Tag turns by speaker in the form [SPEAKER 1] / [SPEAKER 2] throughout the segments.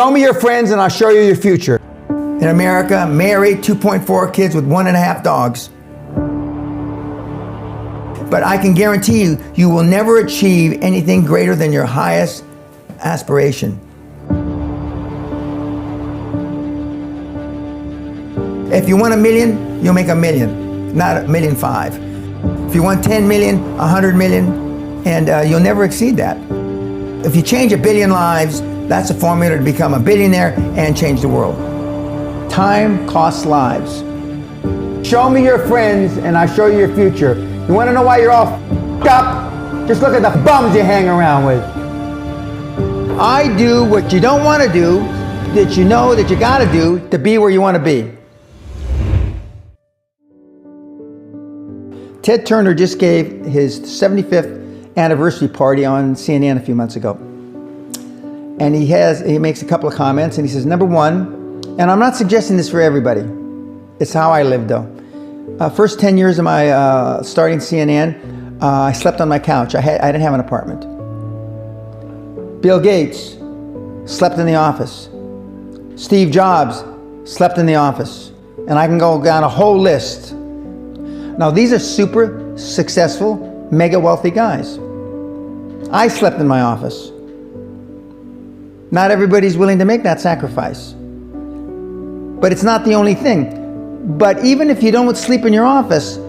[SPEAKER 1] Show me your friends and I'll show you your future. In America, married, 2.4 kids with 1.5 dogs. But I can guarantee you, you will never achieve anything greater than your highest aspiration. If you want $1 million, you'll make $1 million, not $1.5 million. If you want 10 million, 100 million, and you'll never exceed that. If you change 1 billion lives, that's a formula to become a billionaire and change the world. Time costs lives. Show me your friends and I'll show you your future. You want to know why you're all f***ed up? Just look at the bums you hang around with. I do what you don't want to do, that you know that you got to do to be where you want to be. Ted Turner just gave his 75th anniversary party on CNN a few months ago. And he makes a couple of comments and he says, number one, and I'm not suggesting this for everybody, it's how I live though. First 10 years of my starting CNN, I slept on my couch. I didn't have an apartment. Bill Gates slept in the office. Steve Jobs slept in the office. And I can go down a whole list. Now these are super successful, mega wealthy guys. I slept in my office. Not everybody's willing to make that sacrifice. But it's not the only thing. But even if you don't sleep in your office,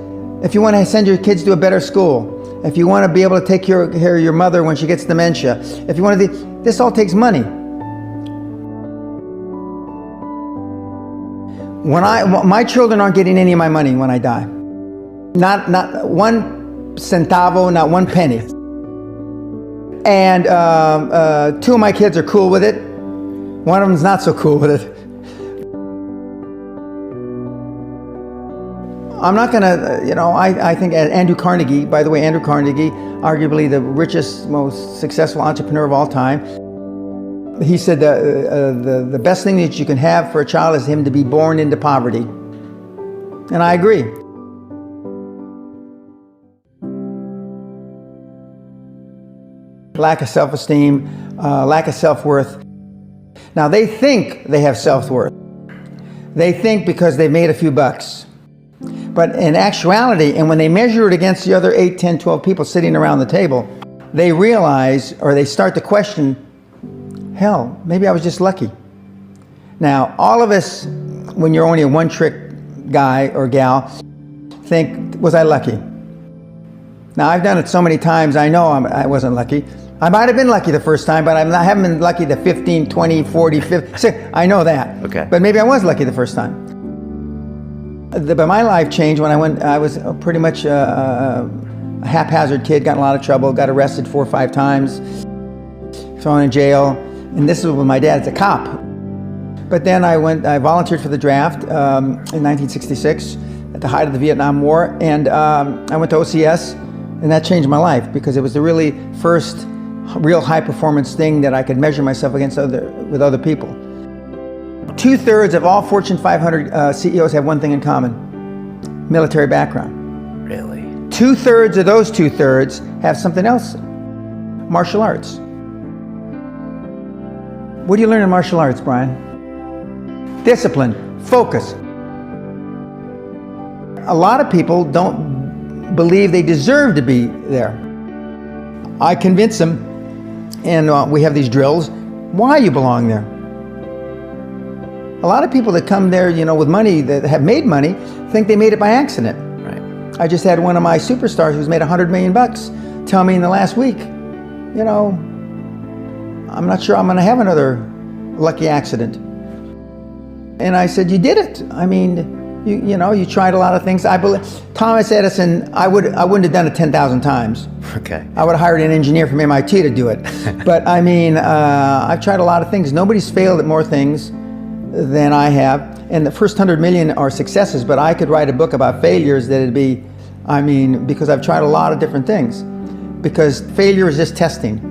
[SPEAKER 1] if you want to send your kids to a better school, if you want to be able to take care of your mother when she gets dementia, if you want to, this all takes money. My children aren't getting any of my money when I die. Not one centavo, not one penny. And 2 of my kids are cool with it. One of them's not so cool with it. I'm not gonna, I think Andrew Carnegie, by the way, Andrew Carnegie, arguably the richest, most successful entrepreneur of all time, he said the best thing that you can have for a child is him to be born into poverty. And I agree. Lack of self-esteem, lack of self-worth. Now they think they have self-worth. They think because they've made a few bucks. But in actuality, and when they measure it against the other 8, 10, 12 people sitting around the table, they realize, or they start to question, hell, maybe I was just lucky. Now, all of us, when you're only a one-trick guy or gal, think, was I lucky? Now, I've done it so many times, I know I wasn't lucky. I might have been lucky the first time, but I haven't been lucky the 15, 20, 40, 50, I know that.
[SPEAKER 2] Okay.
[SPEAKER 1] But maybe I was lucky the first time. But my life changed when I was pretty much a haphazard kid, got in a lot of trouble, got arrested 4 or 5 times, thrown in jail, and this was with my dad as a cop. But then I volunteered for the draft in 1966 at the height of the Vietnam War, and I went to OCS, and that changed my life because it was the really first real high performance thing that I could measure myself against with other people. 2/3 of all Fortune 500 CEOs have one thing in common: military background.
[SPEAKER 2] Really?
[SPEAKER 1] 2/3 of those 2/3 have something else: martial arts. What do you learn in martial arts, Brian? Discipline, focus. A lot of people don't believe they deserve to be there. I convince them, and we have these drills, why you belong there. A lot of people that come there, with money, that have made money, think they made it by accident.
[SPEAKER 2] Right.
[SPEAKER 1] I just had one of my superstars who's made $100 million tell me in the last week, I'm not sure I'm going to have another lucky accident. And I said, you did it. I mean, you tried a lot of things. I believe Thomas Edison, I wouldn't have done it 10,000 times.
[SPEAKER 2] Okay.
[SPEAKER 1] I would have hired an engineer from MIT to do it. But I mean, I've tried a lot of things. Nobody's failed at more things than I have. And the first 100 million are successes, but I could write a book about failures that'd be, because I've tried a lot of different things. Because failure is just testing.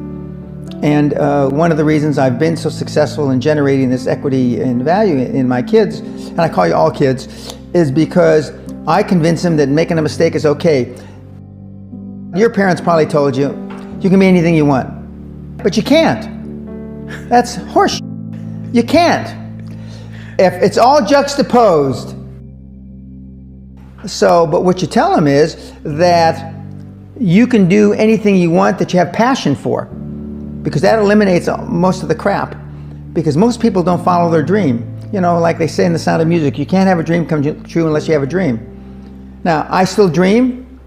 [SPEAKER 1] And one of the reasons I've been so successful in generating this equity and value in my kids, and I call you all kids, is because I convince them that making a mistake is okay. Your parents probably told you, you can be anything you want, but you can't. That's horseshit. You can't. If it's all juxtaposed. So, but what you tell them is that you can do anything you want that you have passion for, because that eliminates most of the crap. Because most people don't follow their dream. You know, like they say in The Sound of Music, you can't have a dream come true unless you have a dream. Now, I still dream.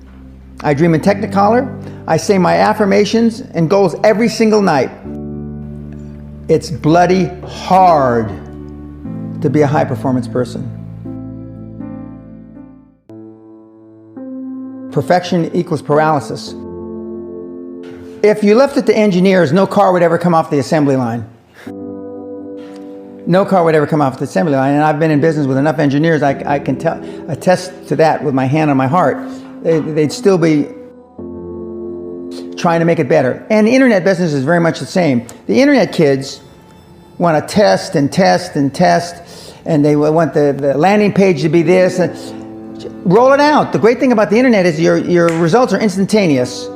[SPEAKER 1] I dream in Technicolor. I say my affirmations and goals every single night. It's bloody hard to be a high-performance person. Perfection equals paralysis. If you left it to engineers, no car would ever come off the assembly line. No car would ever come off the assembly line, and I've been in business with enough engineers, I can attest to that with my hand on my heart. They'd still be trying to make it better. And the internet business is very much the same. The internet kids want to test and test and test, and they want the landing page to be this, and roll it out. The great thing about the internet is your results are instantaneous.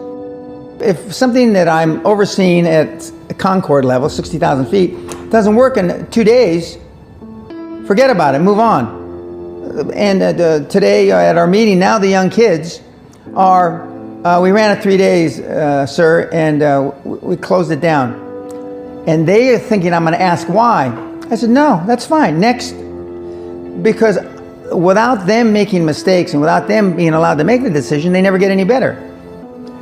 [SPEAKER 1] If something that I'm overseeing at Concord level, 60,000 feet, doesn't work in 2 days, forget about it, move on. And today at our meeting, now the young kids are, we ran it 3 days, sir, and we closed it down. And they are thinking I'm going to ask why. I said, no, that's fine, next. Because without them making mistakes and without them being allowed to make the decision, they never get any better.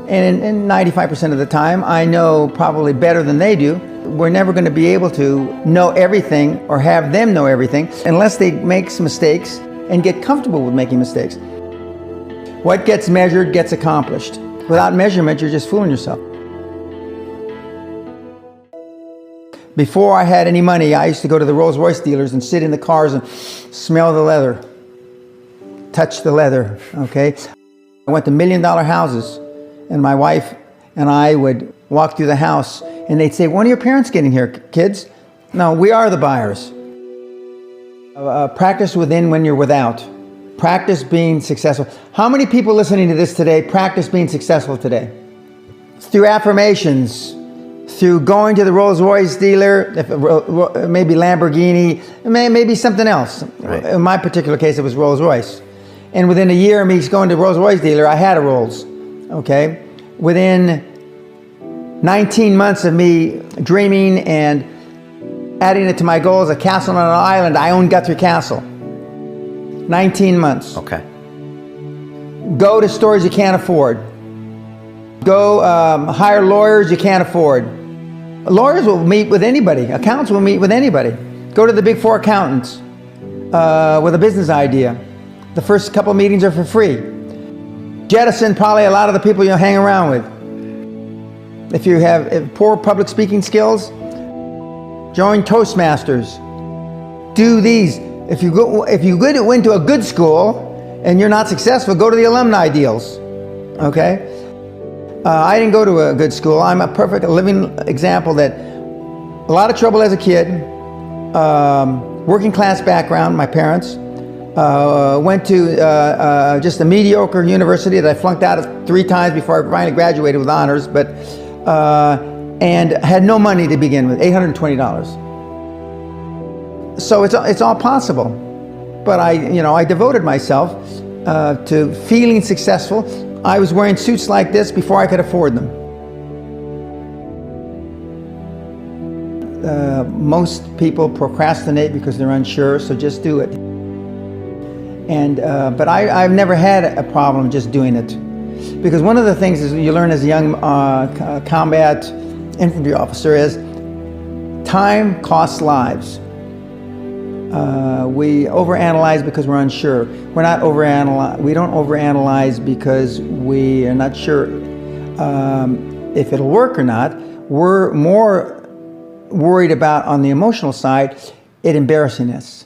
[SPEAKER 1] And 95% of the time, I know probably better than they do. We're never going to be able to know everything or have them know everything unless they make some mistakes and get comfortable with making mistakes. What gets measured gets accomplished. Without measurement, you're just fooling yourself. Before I had any money, I used to go to the Rolls-Royce dealers and sit in the cars and smell the leather, touch the leather, okay? I went to $1 million houses, and my wife and I would walk through the house, and they'd say, when are your parents getting here, kids? No, we are the buyers. Practice within when you're without. Practice being successful. How many people listening to this today practice being successful today? Through affirmations, through going to the Rolls-Royce dealer, maybe Lamborghini, maybe something else. Right. In my particular case, it was Rolls-Royce. And within a year of me going to the Rolls-Royce dealer, I had a Rolls, okay? Within 19 months of me dreaming and adding it to my goals, a castle on an island, I own Guthrie Castle. 19 months.
[SPEAKER 2] Okay.
[SPEAKER 1] Go to stores you can't afford. Go hire lawyers you can't afford. Lawyers will meet with anybody. Accountants will meet with anybody. Go to the big 4 accountants with a business idea. The first couple meetings are for free. Jettison probably a lot of the people you'll hang around with. If you have poor public speaking skills, join Toastmasters. Do these. If you went to a good school and you're not successful, go to the alumni deals. Okay? I didn't go to a good school. I'm a perfect living example that a lot of trouble as a kid, working class background, my parents, went to just a mediocre university that I flunked out of 3 times before I finally graduated with honors, but and had no money to begin with, $820. So it's all possible, but I devoted myself to feeling successful. I was wearing suits like this before I could afford them. Most people procrastinate because they're unsure, so just do it. And but I've never had a problem just doing it, because one of the things is you learn as a young combat infantry officer is time costs lives. We overanalyze because we're unsure. We don't overanalyze because we are not sure if it'll work or not. We're more worried about, on the emotional side, it embarrassing us.